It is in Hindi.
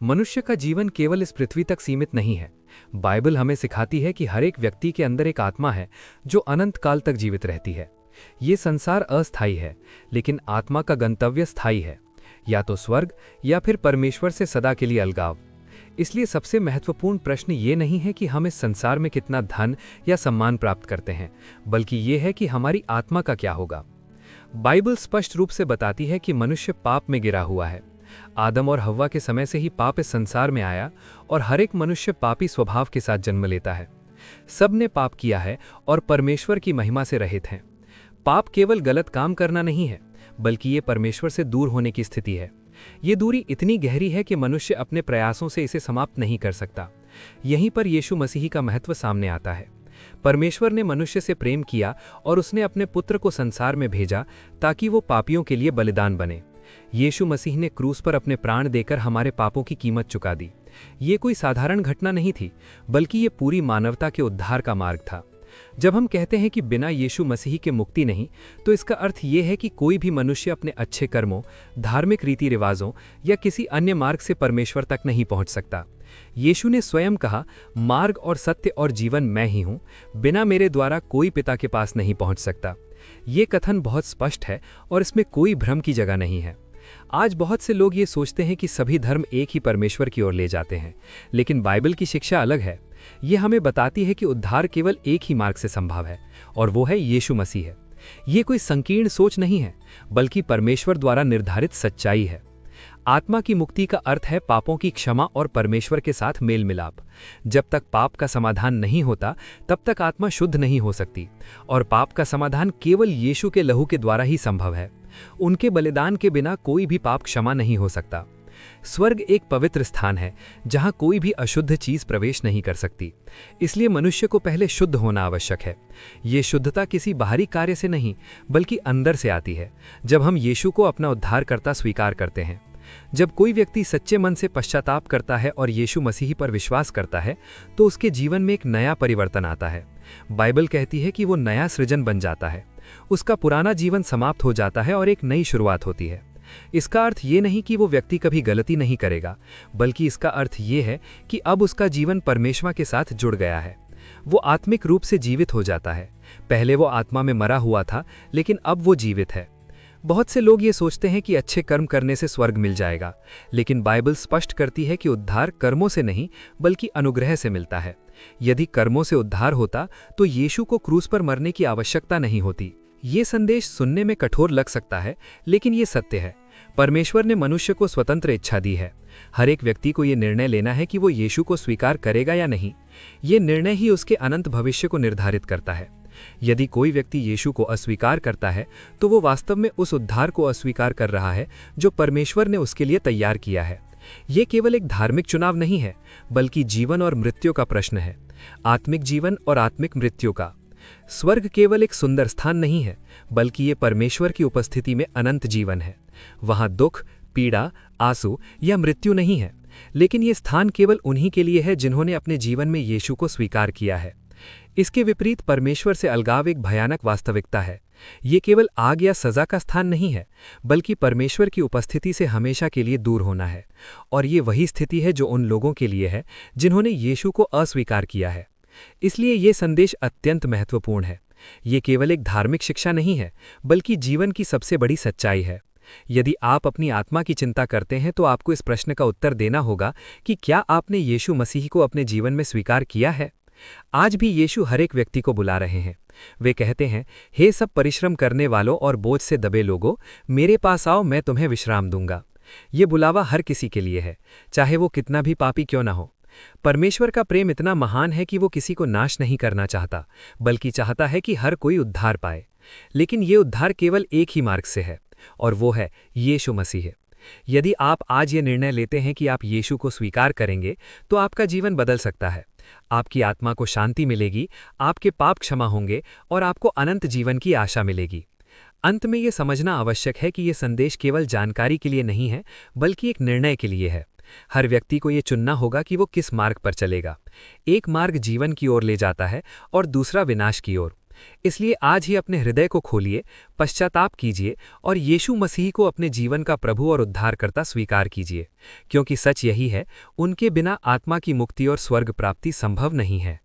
मनुष्य का जीवन केवल इस पृथ्वी तक सीमित नहीं है। बाइबल हमें सिखाती है कि हर एक व्यक्ति के अंदर एक आत्मा है जो अनंत काल तक जीवित रहती है। ये संसार अस्थायी है, लेकिन आत्मा का गंतव्य स्थायी है, या तो स्वर्ग या फिर परमेश्वर से सदा के लिए अलगाव। इसलिए सबसे महत्वपूर्ण प्रश्न ये नहीं है कि हम इस संसार में कितना धन या सम्मान प्राप्त करते हैं, बल्कि ये है कि हमारी आत्मा का क्या होगा। बाइबल स्पष्ट रूप से बताती है कि मनुष्य पाप में गिरा हुआ है। आदम और हव्वा के समय से ही पाप इस संसार में आया और हर एक मनुष्य पापी स्वभाव के साथ जन्म लेता है। सब ने पाप किया है और परमेश्वर की महिमा से रहित हैं। पाप केवल गलत काम करना नहीं है, बल्कि ये परमेश्वर से दूर होने की स्थिति है। ये दूरी इतनी गहरी है कि मनुष्य अपने प्रयासों से इसे समाप्त नहीं कर सकता। यहीं पर यीशु मसीह का महत्व सामने आता है। परमेश्वर ने मनुष्य से प्रेम किया और उसने अपने पुत्र को संसार में भेजा ताकि वो पापियों के लिए बलिदान बने। यीशु मसीह ने क्रूस पर अपने प्राण देकर हमारे पापों की कीमत चुका दी। ये कोई साधारण घटना नहीं थी, बल्कि ये पूरी मानवता के उद्धार का मार्ग था। जब हम कहते हैं कि बिना यीशु मसीह के मुक्ति नहीं, तो इसका अर्थ ये है कि कोई भी मनुष्य अपने अच्छे कर्मों, धार्मिक रीति रिवाजों या किसी अन्य मार्ग से परमेश्वर तक नहीं पहुंच सकता। यीशु ने स्वयं कहा, मार्ग और सत्य और जीवन मैं ही हूं, बिना मेरे द्वारा कोई पिता के पास नहीं पहुंच सकता। ये कथन बहुत स्पष्ट है और इसमें कोई भ्रम की जगह नहीं है। आज बहुत से लोग ये सोचते हैं कि सभी धर्म एक ही परमेश्वर की ओर ले जाते हैं, लेकिन बाइबल की शिक्षा अलग है। ये हमें बताती है कि उद्धार केवल एक ही मार्ग से संभव है, और वो है यीशु मसीह है। ये कोई संकीर्ण सोच नहीं है, बल्कि परमेश्वर द्वारा निर्धारित सच्चाई है। आत्मा की मुक्ति का अर्थ है पापों की क्षमा और परमेश्वर के साथ मेल मिलाप। जब तक पाप का समाधान नहीं होता, तब तक आत्मा शुद्ध नहीं हो सकती, और पाप का समाधान केवल यीशु के लहू के द्वारा ही संभव है। उनके बलिदान के बिना कोई भी पाप क्षमा नहीं हो सकता। स्वर्ग एक पवित्र स्थान है जहां कोई भी अशुद्ध चीज प्रवेश नहीं कर सकती। इसलिए मनुष्य को पहले शुद्ध होना आवश्यक है। ये शुद्धता किसी बाहरी कार्य से नहीं, बल्कि अंदर से आती है, जब हम यीशु को अपना उद्धारकर्ता स्वीकार करते हैं। जब कोई व्यक्ति सच्चे मन से पश्चाताप करता है और यीशु मसीह पर विश्वास करता है, तो उसके जीवन में एक नया परिवर्तन आता है। बाइबल कहती है कि वो नया सृजन बन जाता है। उसका पुराना जीवन समाप्त हो जाता है और एक नई शुरुआत होती है। इसका अर्थ ये नहीं कि वो व्यक्ति कभी गलती नहीं करेगा, बल्कि इसका अर्थ ये है कि अब उसका जीवन परमेश्वर के साथ जुड़ गया है। वो आत्मिक रूप से जीवित हो जाता है। पहले वो आत्मा में मरा हुआ था, लेकिन अब वो जीवित है। बहुत से लोग ये सोचते हैं कि अच्छे कर्म करने से स्वर्ग मिल जाएगा, लेकिन बाइबल स्पष्ट करती है कि उद्धार कर्मों से नहीं, बल्कि अनुग्रह से मिलता है। यदि कर्मों से उद्धार होता, तो यीशु को क्रूस पर मरने की आवश्यकता नहीं होती। ये संदेश सुनने में कठोर लग सकता है, लेकिन ये सत्य है। परमेश्वर ने मनुष्य को स्वतंत्र इच्छा दी है। हर एक व्यक्ति को ये निर्णय लेना है कि वो यीशु को स्वीकार करेगा या नहीं। ये निर्णय ही उसके अनंत भविष्य को निर्धारित करता है। यदि कोई व्यक्ति यीशु को अस्वीकार करता है, तो वो वास्तव में उस उद्धार को अस्वीकार कर रहा है जो परमेश्वर ने उसके लिए तैयार किया है। ये केवल एक धार्मिक चुनाव नहीं है, बल्कि जीवन और मृत्यु का प्रश्न है। आत्मिक जीवन और आत्मिक मृत्यु का। स्वर्ग केवल एक सुंदर स्थान नहीं है, बल्कि ये परमेश्वर की उपस्थिति में अनंत जीवन है। वहां दुख, पीड़ा, आंसू या मृत्यु नहीं है, लेकिन ये स्थान केवल उन्हीं के लिए है जिन्होंने अपने जीवन में यीशु को स्वीकार किया है। इसके विपरीत परमेश्वर से अलगाव एक भयानक वास्तविकता है। ये केवल आग या सजा का स्थान नहीं है, बल्कि परमेश्वर की उपस्थिति से हमेशा के लिए दूर होना है। और ये वही स्थिति है जो उन लोगों के लिए है जिन्होंने यीशु को अस्वीकार किया है। इसलिए ये संदेश अत्यंत महत्वपूर्ण है। ये केवल एक धार्मिक शिक्षा नहीं है, बल्कि जीवन की सबसे बड़ी सच्चाई है। यदि आप अपनी आत्मा की चिंता करते हैं, तो आपको इस प्रश्न का उत्तर देना होगा कि क्या आपने यीशु मसीह को अपने जीवन में स्वीकार किया है। आज भी यीशु हर एक व्यक्ति को बुला रहे हैं। वे कहते हैं, हे सब परिश्रम करने वालों और बोझ से दबे लोगों, मेरे पास आओ, मैं तुम्हें विश्राम दूंगा। ये बुलावा हर किसी के लिए है, चाहे वो कितना भी पापी क्यों ना हो। परमेश्वर का प्रेम इतना महान है कि वो किसी को नाश नहीं करना चाहता, बल्कि चाहता है कि हर कोई उद्धार पाए। लेकिन ये उद्धार केवल एक ही मार्ग से है, और वो है यीशु मसीह। यदि आप आज ये निर्णय लेते हैं कि आप यीशु को स्वीकार करेंगे, तो आपका जीवन बदल सकता है। आपकी आत्मा को शांति मिलेगी, आपके पाप क्षमा होंगे और आपको अनंत जीवन की आशा मिलेगी। अंत में ये समझना आवश्यक है कि ये संदेश केवल जानकारी के लिए नहीं है, बल्कि एक निर्णय के लिए है। हर व्यक्ति को ये चुनना होगा कि वो किस मार्ग पर चलेगा। एक मार्ग जीवन की ओर ले जाता है और दूसरा विनाश की ओर। इसलिए आज ही अपने हृदय को खोलिए, पश्चाताप कीजिए और यीशु मसीह को अपने जीवन का प्रभु और उद्धारकर्ता स्वीकार कीजिए, क्योंकि सच यही है, उनके बिना आत्मा की मुक्ति और स्वर्ग प्राप्ति संभव नहीं है।